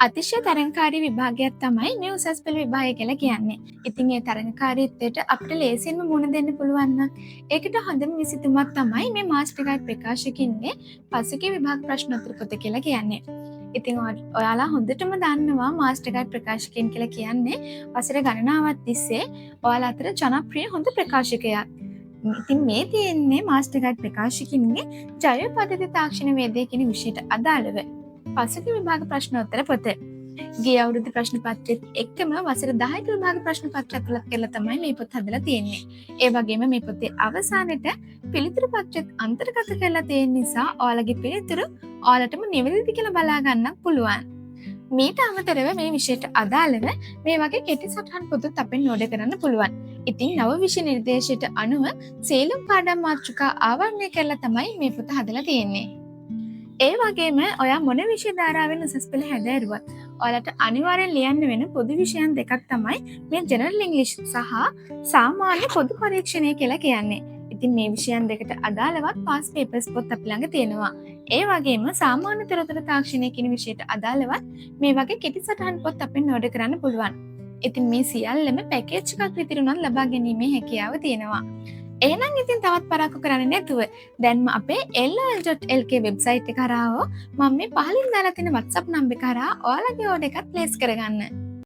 අතිශය තරංකාරී විභාගයක් තමයි මේ උසස් පෙළ විභාගය කියලා කියන්නේ. ඉතින් ඒ තරංකාරීත්වයට අපිට ලේසියෙන්ම මුහුණ දෙන්න පුළුවන් නම් ඒකට හොඳම විසඳුමක් තමයි මේ මාස්ටර් ගයිඩ් ප්‍රකාශකින්නේ පසුගිය විභාග ප්‍රශ්නෝත්තර පොත කියලා කියන්නේ. ඉතින් ඔයාලා හොඳටම දන්නවා මාස්ටර් ගයිඩ් ප්‍රකාශකයන් කියලා කියන්නේ වසර ගණනාවක් තිස්සේ ඔයාලා අතර ජනප්‍රිය හොඳ ප්‍රකාශකයක්. ඉතින් මේ තියෙන්නේ මාස්ටර් ගයිඩ් ප්‍රකාශකින්නේ ජෛව පද්ධති තාක්ෂණ වේදය කියන විෂයට අදාළව පසුගිය විභාග ප්‍රශ්නෝත්තර පොත. ගිය අවුරුදු ප්‍රශ්න පත්‍රෙත් එක්කම වසර 10ක විභාග ප්‍රශ්න පත්‍ර ඇතුළත් කරලා තමයි මේ පොත හදලා තියෙන්නේ. ඒ වගේම මේ පොතේ අවසානයේ පිළිතුරු පත්‍රෙත් අන්තර්ගත කරලා තියෙන නිසා ඔයාලගේ පිළිතුරු ඔයාලටම නිවැරදිද කියලා බලා ගන්න පුළුවන්. මීට අමතරව මේ විෂයට අදාළව මේ වගේ කෙටි සටහන් පොතත් අපෙන් නෝඩ කරන්න පුළුවන්. ඉතින් නව විෂය නිර්දේශයට අනුව සීලම් පාඩම් මාතෘකා ආවරණය කරලා තමයි මේ පොත හදලා තියෙන්නේ. ඒ වගේම ඔයා මොන විෂය ධාරාවෙන් උසස් පෙළ හැදෑරුවත් ඔයාලට අනිවාර්යෙන් ලියන්න වෙන පොදු විෂයන් දෙකක් තමයි මේ ජෙනරල් ඉංග්‍රීසි සහ සාමාන්‍ය පොදු පරීක්ෂණය කියලා කියන්නේ. ඉතින් මේ විෂයන් දෙකට අදාළවත් පාස් පේපර්ස් පොත් අපි ළඟ තියෙනවා. ඒ වගේම සාමාන්‍ය තොරතුරු තාක්ෂණය කියන විෂයට අදාළවත් මේ වගේ කෙටි සටහන් පොත් අපෙන් ඕඩර් කරන්න පුළුවන්. ඉතින් මේ සියල්ලම පැකේජ් එකක් විතර උනත් ලබා ගැනීමේ හැකියාව තියෙනවා. එහෙනම් ඉතින් තවත් පරක්කු කරන්නේ නැතුව දැන්ම අපේ lol.lk වෙබ්සයිට් එක කරා මම මේ පහලින් දාලා තියෙන WhatsApp නම්බරේ කරා ඔයාලගේ ඕඩර් එකත් ප්ලේස් කරගන්න.